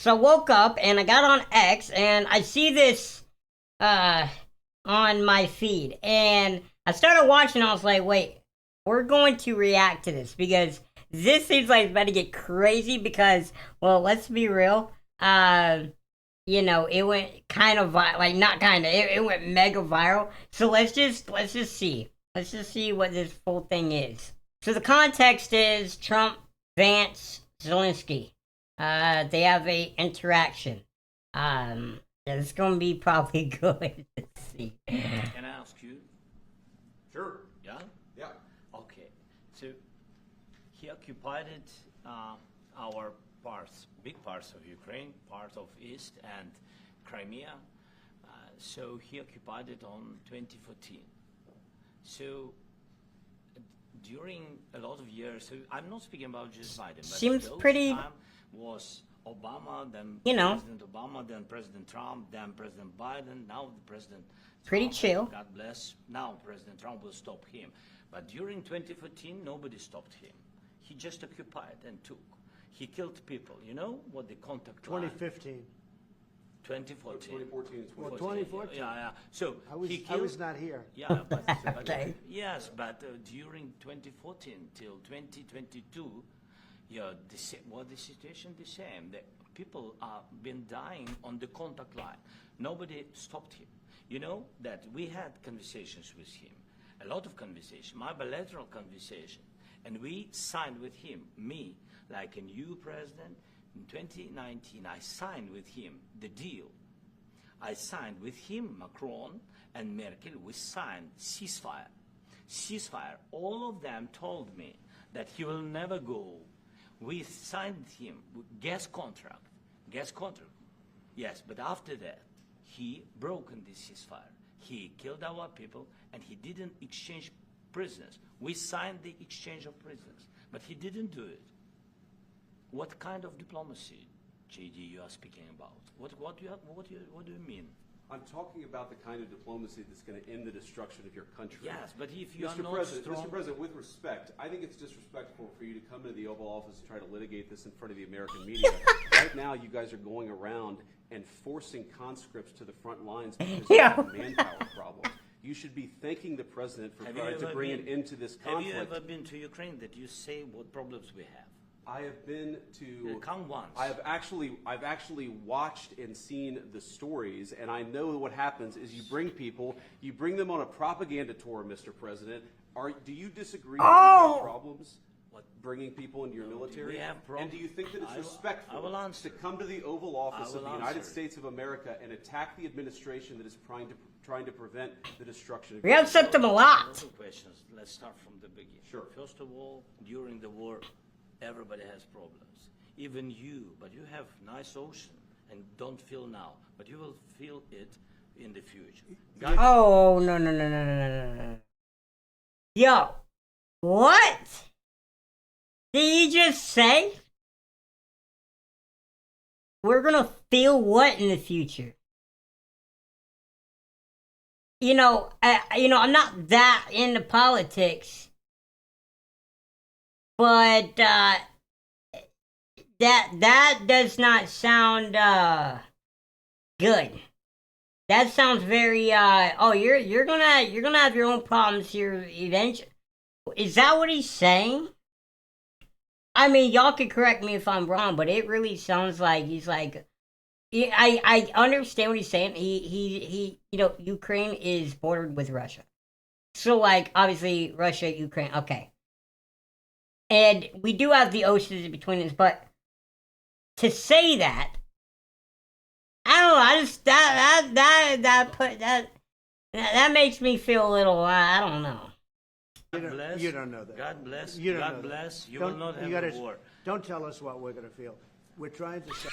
So I woke up and I got on X and I see this uh on my feed and I started watching. I was like, wait, we're going to react to this because this seems like it's about to get crazy. Because, well, let's be real. It went kind of like not kind of. It went mega viral. So let's just see. Let's just see what this full thing is. So the context is Trump, Vance, Zelensky. They have a interaction. It's gonna be probably good. Let's see. Can I ask you? Sure. Yeah? Yeah. Okay. So he occupied our parts, big parts of Ukraine, part of East and Crimea. So he occupied it on 2014. So during a lot of years, so I'm not speaking about just Biden, but Seems those pretty- time was Obama, then You know. President Obama, then President Trump, then President Biden, now the President Pretty Trump, chill. God bless. Now President Trump will stop him. But during 2014, nobody stopped him. He just occupied and took. He killed people. You know what the contact line? 2015. 2014. 2014 and 2015. Well, 2014. Yeah. So I killed, was not here. Yeah, but, Okay. yes, but during 2014 till 2022, the situation the same. The people have been dying on the contact line. Nobody stopped him. You know that we had conversations with him, a lot of conversation, my bilateral conversation, and we signed with him, me, like a new president. In 2019, I signed with him the deal. I signed with him, Macron and Merkel, we signed ceasefire. Ceasefire, all of them told me that he will never go. We signed him with gas contract. Yes, but after that, he broken this ceasefire. He killed our people and he didn't exchange prisoners. We signed the exchange of prisoners, but he didn't do it. What kind of diplomacy, JD, you are speaking about? What do you mean? I'm talking about the kind of diplomacy that's going to end the destruction of your country. Yes, but if you are Mr. not President, strong... Mr. President, with respect, I think it's disrespectful for you to come into the Oval Office and try to litigate this in front of the American media. Right now, you guys are going around and forcing conscripts to the front lines because Yeah. of manpower problems. You should be thanking the president for trying to bring an end to this conflict. Have you ever been to Ukraine that you say what problems we have? I have been to. Come once. I've actually watched and seen the stories, and I know what happens is you bring them on a propaganda tour, Mr. President. Do you disagree that you have problems bringing people into your military? we have and do you think that it's respectful I will answer. to come to the Oval Office I of will the United answer. States of America and attack the administration that is trying to prevent the destruction of We upset them a lot. Lots of questions. Let's start from the beginning. Sure. First of all, during the war, everybody has problems. Even you, but you have nice ocean and don't feel now, but you will feel it in the future. Oh, no. Yo, what? Did you just say? We're gonna feel what in the future? I'm not that into politics, but that does not sound good. That sounds very you're gonna have your own problems here eventually. Is that what he's saying? I mean, y'all can correct me if I'm wrong, but it really sounds like he's like, I understand what he's saying. He Ukraine is bordered with Russia, so like obviously Russia, Ukraine, okay, and we do have the oceans in between us, but to say that, I don't know. I just that makes me feel a little. I don't know. You don't know that. God bless. You don't God know that. bless. You will not have a war. Don't tell us what we're going to feel. We're trying to say.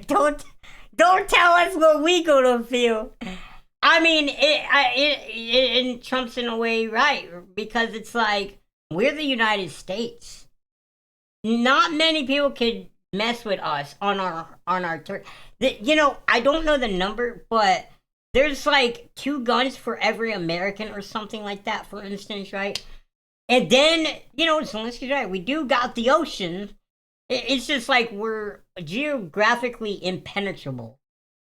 don't tell us what we gonna feel. I mean, and Trump's in a way right, because it's like we're the United States. Not many people could mess with us on our turf. I don't know the number, but there's like 2 guns for every American or something like that, for instance, right? And then, Zelensky's right. We do got the ocean. It's just like we're geographically impenetrable.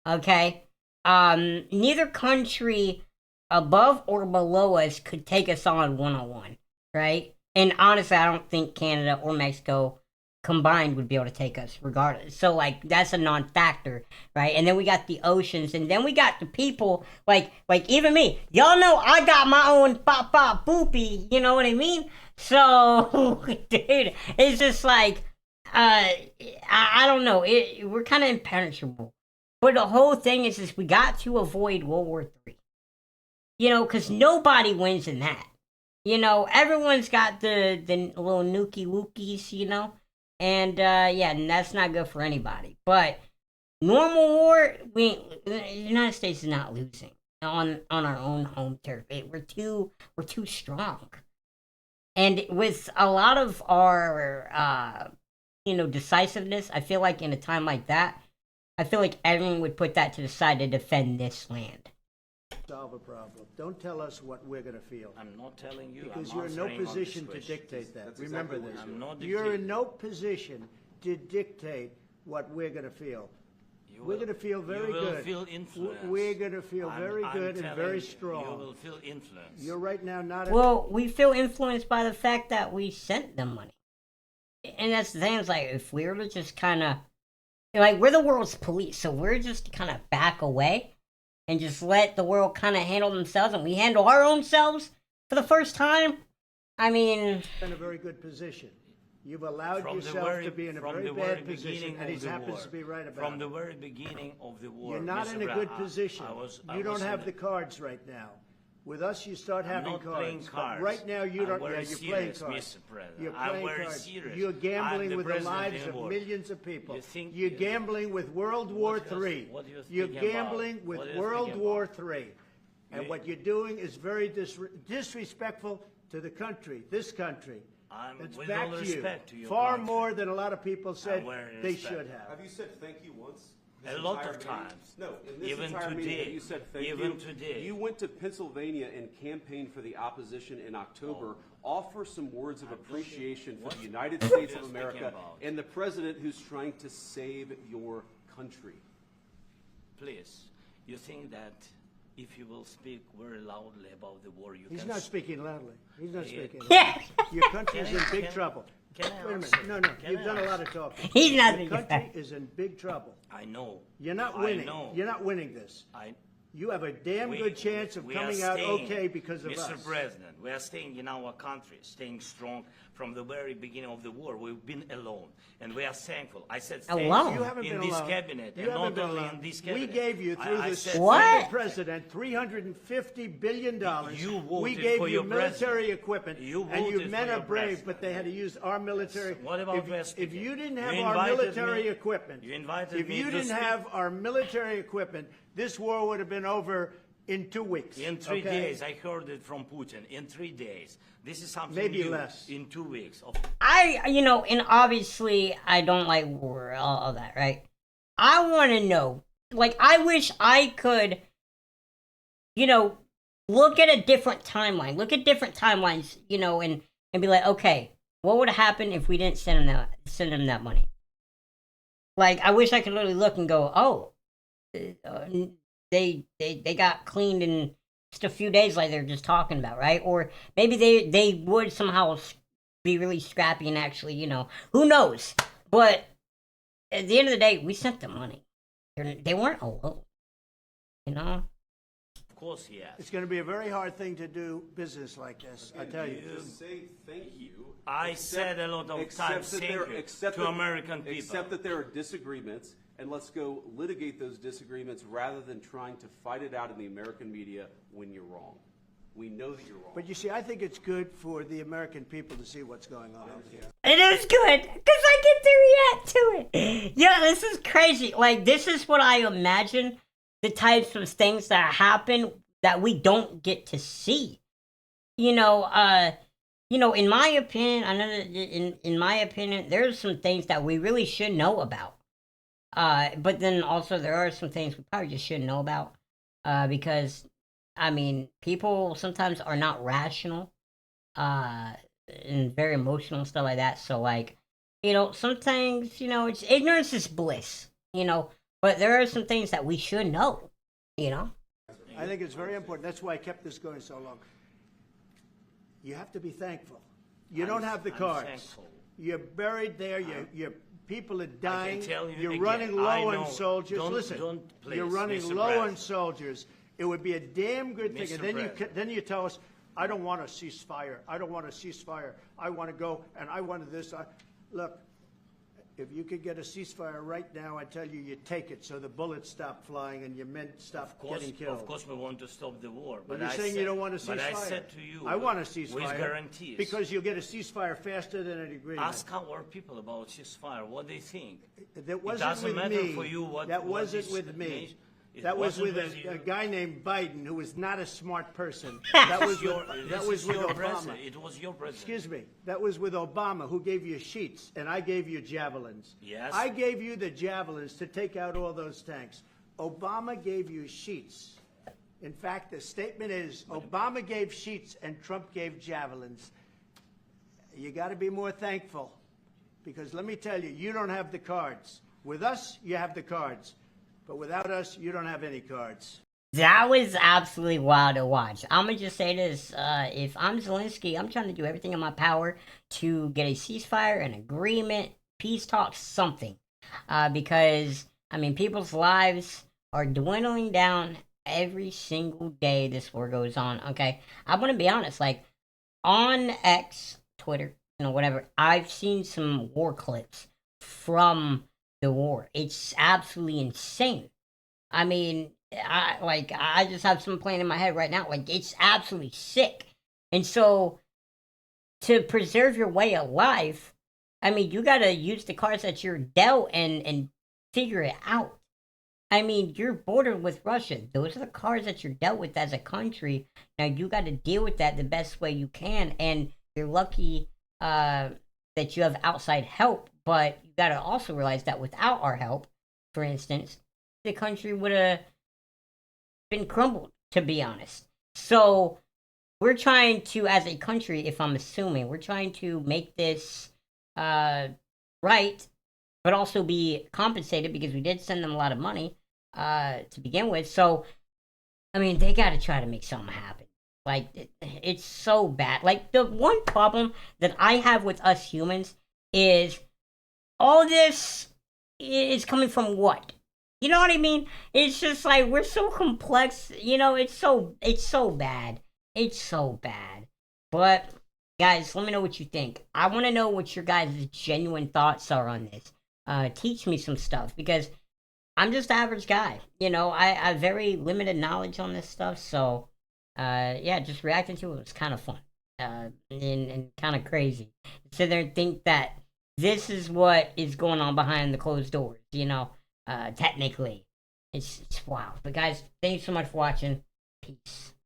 Okay? Neither country above or below us could take us on one-on-one, right? And honestly, I don't think Canada or Mexico combined would be able to take us regardless. So, like, that's a non-factor, right? And then we got the oceans, and then we got the people, like even me. Y'all know I got my own pop boopy, you know what I mean? So, dude, it's just like, I don't know. We're kind of impenetrable. But the whole thing is we got to avoid World War III. Because nobody wins in that. Everyone's got the little nookie wookies, and and that's not good for anybody. But normal war, the United States is not losing on our own home territory. We're too strong, and with a lot of our decisiveness, I feel like in a time like that, I feel like everyone would put that to the side to defend this land. Solve a problem. Don't tell us what we're going to feel. I'm not telling you. Because I'm you're in no answering on position this to question. dictate that. That's Remember exactly this. what I'm not You're in dictating. no position to dictate what we're going to feel. We're going to feel very you will good. Feel influence. We're going to feel very I'm good and telling very you, strong. You will feel influence. You're right now not. Well, we feel influenced by the fact that we sent them money, and that's the thing. It's like if we were to just kind of, like, we're the world's police, so we're just kind of back away and just let the world kind of handle themselves, and we handle our own selves for the first time. I mean, in a very good position. You've allowed From the yourself very- to be in a from very the bad very position, beginning and he of the happens war. to be right about From it. the very beginning of the war. You're not Mr. in a Brown, good position. I You don't was have in the cards right now. With us, you start I'm having not cards. playing But cards. right now, you I'm don't. very Yeah, you're playing serious, cards. Mr. President. You're I'm playing very cards. serious. You're I'm gambling the with the president lives of anymore. millions of people. You think- You're gambling with World War What do you- III. what do you You're think about? gambling with What do you World think War about? III. And You- what you're doing is very disrespectful to the country, this country. It's with back all to you. respect to your Far country. more than a lot of people said very they respect. should have. Have you said thank you once? A lot entire of meeting? times. No, in this Even entire meeting, today. have you said thank Even you? today. You went to Pennsylvania and campaigned for the opposition in October. Offer some words of appreciation for the United States of you're America speaking about? and the president who's trying to save your country. Please, you think that if you will speak very loudly about the war, you He's can... not speaking loudly. He's not Yeah. speaking loudly. yeah, Your country's Can in I- big can- trouble. can I Wait a answer? minute. No, Can you've I done a lot answer? of talking. he's not. Your country is in big trouble. I know. You're not I winning. know. You're not winning this. You have a damn good chance of we are coming out staying, okay because of Mr. us. President, we are staying in our country, staying strong from the very beginning of the war. We've been alone, and we are thankful. I said thank Alone? you You haven't in been this alone. cabinet, You and haven't not been only alone. in this We cabinet. gave you through I the said What? thank you. president $350 billion. You voted We gave for you your military president. equipment, You and you voted men for are your brave, president. but they had to use our military. What about if West you didn't have You our invited military me- equipment, you invited if me you to didn't speak. have our military equipment, this war would have been over in 2 weeks. In 3 okay? days, I heard it from Putin. In 3 days, this is something Maybe new. less. In 2 weeks. And obviously I don't like war, all that, right? I want to know, like, I wish I could, look at a different timeline, look at different timelines, and be like, okay, what would happen if we didn't send them that money? Like, I wish I could literally look and go, oh, they got cleaned in just a few days, like they're just talking about, right? Or maybe they would somehow be really scrappy and actually, who knows? But at the end of the day, we sent them money. They weren't alone, Of course, yes. It's going to be a very hard thing to do business like this, I tell you. Just say thank you. I said a lot of Except times that thank there- you except to that- American people. Except that there are disagreements, and let's go litigate those disagreements rather than trying to fight it out in the American media when you're wrong. We know that you're wrong. But you see, I think it's good for the American people to see what's going on over here. It is good, because I get to react to it. Yeah, this is crazy. Like, this is what I imagine the types of things that happen that we don't get to see. In my opinion, I know that in my opinion, there's some things that we really should know about. But then also there are some things we probably just shouldn't know about. Because, people sometimes are not rational. and very emotional and stuff like that. So like, sometimes, it's ignorance is bliss, but there are some things that we should know, I think it's very important. That's why I kept this going so long. You have to be thankful. You don't have the cards. Thankful. You're buried there. Your people are dying. tell you You're again, running I low know. on soldiers. Don't- Listen, don't, please, you're running Mr. low on President. soldiers. It would be a damn good thing. Mr. And then President. then you tell us, I don't want a ceasefire. I don't want a ceasefire. I want to go and I wanted this. Look, if you could get a ceasefire right now, I tell you, you take it so the bullets stop flying and your men stop getting killed. Of course, we want to stop the war. But But you're I saying said, you don't want a ceasefire. But I said to you, I want a ceasefire. with guarantees. Because you'll get a ceasefire faster than an agreement. Ask our people about ceasefire, what they think. That wasn't it doesn't with matter me. for you what. That what wasn't this with me. nation- it That was wasn't with you. a guy named Biden, who was not a smart person. That was This with is your Obama. president. It was your president. Excuse me. That was with Obama, who gave you sheets, and I gave you javelins. Yes. I gave you the javelins to take out all those tanks. Obama gave you sheets. In fact, the statement is Obama gave sheets and Trump gave javelins. You got to be more thankful, because let me tell you, you don't have the cards. With us, you have the cards. But without us, you don't have any cards. That was absolutely wild to watch. I'm gonna just say this: if I'm Zelensky, I'm trying to do everything in my power to get a ceasefire, an agreement, peace talks, something. Because people's lives are dwindling down every single day this war goes on. Okay, I'm gonna be honest. Like on X, Twitter, whatever, I've seen some war clips from the war. It's absolutely insane. I just have some playing in my head right now. Like, it's absolutely sick. And so, to preserve your way of life, you gotta use the cards that you're dealt and figure it out. You're bordered with Russia. Those are the cards that you're dealt with as a country. Now, you gotta deal with that the best way you can. And you're lucky that you have outside help. But you gotta also realize that without our help, for instance, the country would have been crumbled, to be honest. So we're trying to, as a country, if I'm assuming, we're trying to make this right, but also be compensated because we did send them a lot of money to begin with. So, they got to try to make something happen. Like, it's so bad. Like, the one problem that I have with us humans is all this is coming from what? You know what I mean? It's just like we're so complex. It's so bad. It's so bad. But guys, let me know what you think. I want to know what your guys' genuine thoughts are on this. Teach me some stuff because I'm just an average guy. I have very limited knowledge on this stuff. So, just reacting to it was kind of fun and kind of crazy. Sit there and think that this is what is going on behind the closed doors. Technically, it's wild. But guys, thanks so much for watching. Peace.